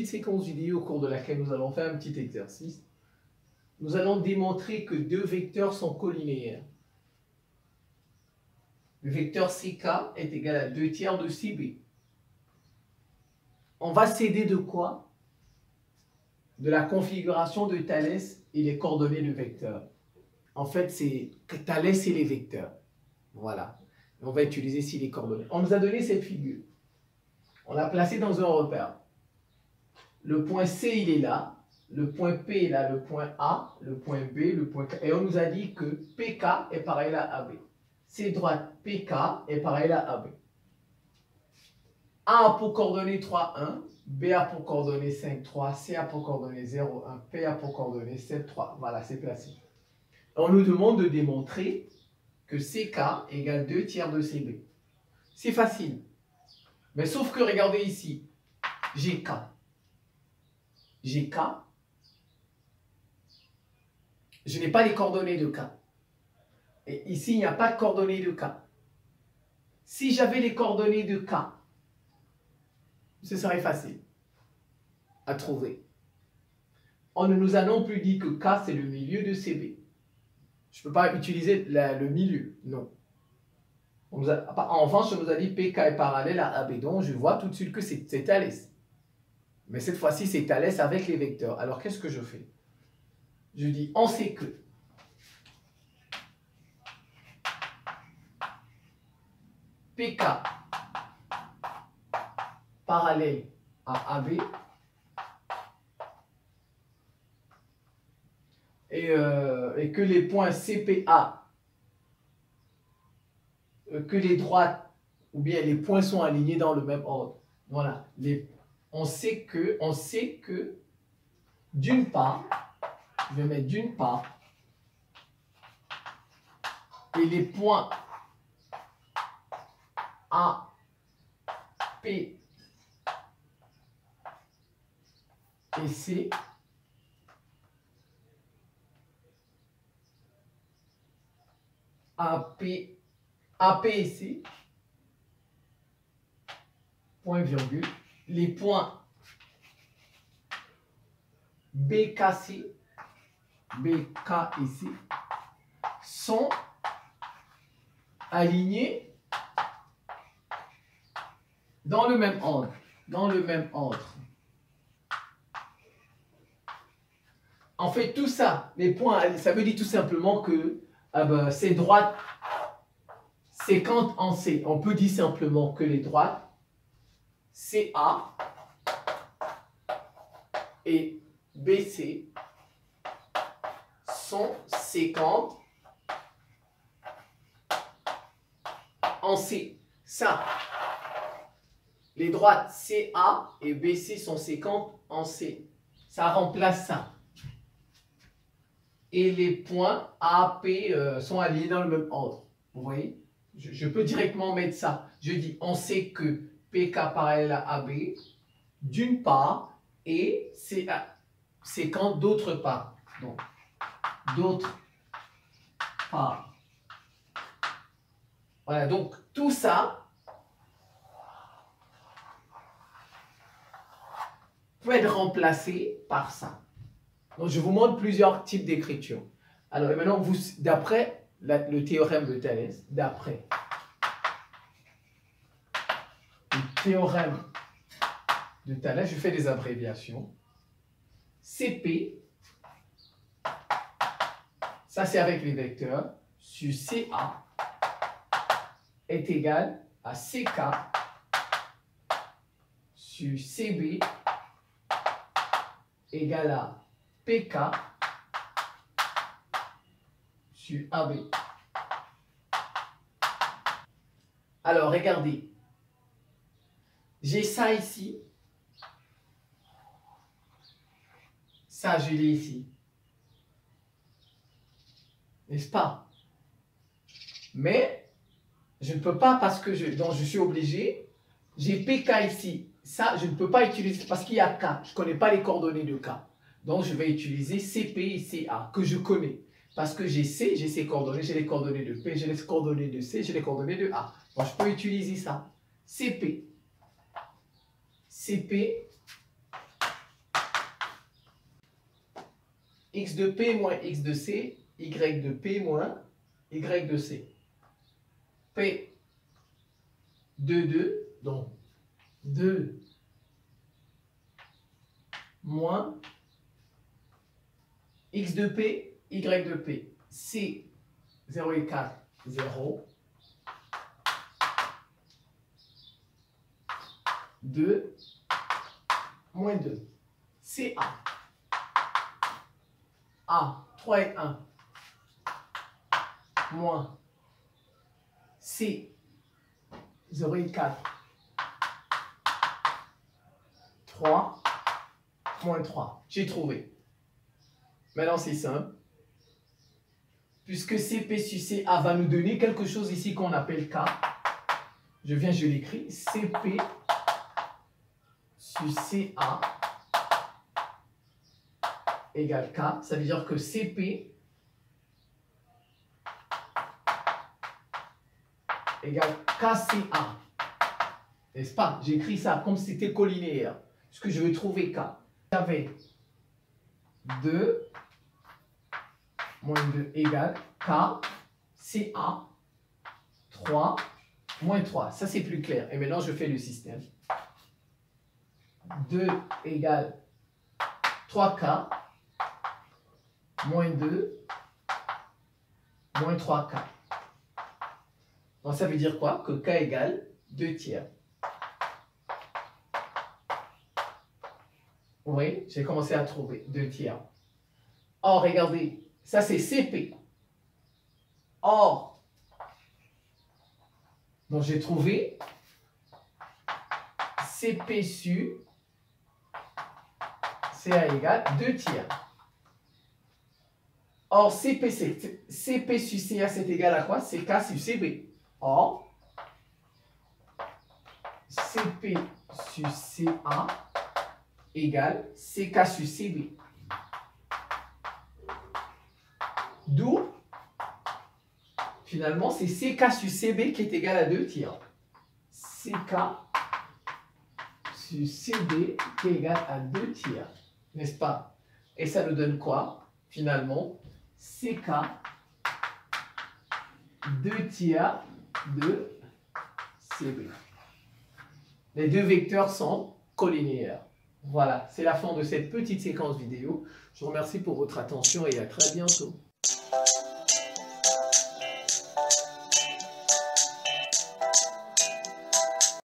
petite séquence vidéo au cours de laquelle nous allons faire un petit exercice. Nous allons démontrer que deux vecteurs sont colinéaires. Le vecteur CK est égal à 2 tiers de CB. On va s'aider de quoi? De la configuration de Thalès et les coordonnées de vecteurs. En fait, c'est Thalès et les vecteurs. Voilà. On va utiliser ici les coordonnées. On nous a donné cette figure. On l'a placée dans un repère. Le point C, il est là. Le point P est là. Le point A, le point B, le point K. Et on nous a dit que PK est pareil à AB. C droite PK est pareil à AB. A a pour coordonnées 3, 1. B a pour coordonnées 5, 3. C a pour coordonnées 0, 1. P a pour coordonnées 7, 3. Voilà, c'est placé. On nous demande de démontrer que CK égale 2 tiers de CB. C'est facile. Mais sauf que regardez ici. J'ai K. J'ai K. Je n'ai pas les coordonnées de K. Et ici, il n'y a pas de coordonnées de K. Si j'avais les coordonnées de K, ce serait facile à trouver. On ne nous a non plus dit que K, c'est le milieu de CB. Je ne peux pas utiliser le milieu, non. En revanche, on nous a dit PK est parallèle à AB, donc je vois tout de suite que c'est Thalès. Mais cette fois-ci, c'est Thalès avec les vecteurs. Alors, qu'est-ce que je fais? Je dis, on sait que PK parallèle à AB et que les points CPA, que les droites ou bien les points sont alignés dans le même ordre. Voilà. On sait que d'une part, je vais mettre d'une part, et les points A, P et C AP et C, point virgule, les points BKC, BK et C sont alignés dans le même ordre. Dans le même ordre. En fait, tout ça, les points, ça veut dire tout simplement que ces droites séquentes en C. On peut dire simplement que les droites CA et BC sont séquentes en C. Ça, les droites CA et BC sont séquentes en C. Ça remplace ça. Et les points A, P sont alignés dans le même ordre. Vous voyez? Je peux directement mettre ça. Je dis, on sait que PK parallèle à AB, d'une part, et CA séquente d'autre part. Donc, d'autre part. Voilà, donc tout ça peut être remplacé par ça. Donc, je vous montre plusieurs types d'écriture. Alors, et maintenant, d'après le théorème de Thalès, d'après le théorème de Thalès, je fais des abréviations. CP, ça c'est avec les vecteurs, sur CA est égal à CK sur CB égal à PK sur AB. Alors, regardez. J'ai ça ici. Ça, je l'ai ici. N'est-ce pas? Mais, je ne peux pas parce que donc je suis obligé. J'ai PK ici. Ça, je ne peux pas utiliser parce qu'il y a K. Je ne connais pas les coordonnées de K. Donc, je vais utiliser CP et CA que je connais. Parce que j'ai C, j'ai ces coordonnées, j'ai les coordonnées de P, j'ai les coordonnées de C, j'ai les coordonnées de A. Donc, je peux utiliser ça. CP. CP x de P moins x de C, y de P moins y de C. P de 2, donc 2 moins x de P, y de P. C, 0 et 4, 0. 2 moins 2. C'est A. A, 3 et 1. Moins C, 0 et 4. 3 moins 3. J'ai trouvé. Maintenant, c'est simple. Puisque CP sur CA va nous donner quelque chose ici qu'on appelle K. Je l'écris. CP sur CA égale K. Ça veut dire que CP égale KCA. N'est-ce pas? J'écris ça comme si c'était collinéaire. Parce que je veux trouver K. J'avais 2 moins 2 égale K, CA, 3 moins 3. Ça, c'est plus clair. Et maintenant, je fais le système. 2 égale 3K moins 2 moins 3K. Donc, ça veut dire quoi? Que K égale 2 tiers. Oui, j'ai commencé à trouver 2 tiers. Or, regardez, ça c'est CP. Or, donc j'ai trouvé CP sur CA égale 2 tiers. Or, CP sur CA c'est égal à quoi? C'est K sur CB. Or, CP sur CA égale CK sur CB. D'où, finalement, c'est CK sur CB qui est égal à 2 tiers. CK sur CB qui est égal à 2 tiers. N'est-ce pas? Et ça nous donne quoi? Finalement, CK 2 tiers de CB. Les deux vecteurs sont collinéaires. Voilà, c'est la fin de cette petite séquence vidéo. Je vous remercie pour votre attention et à très bientôt.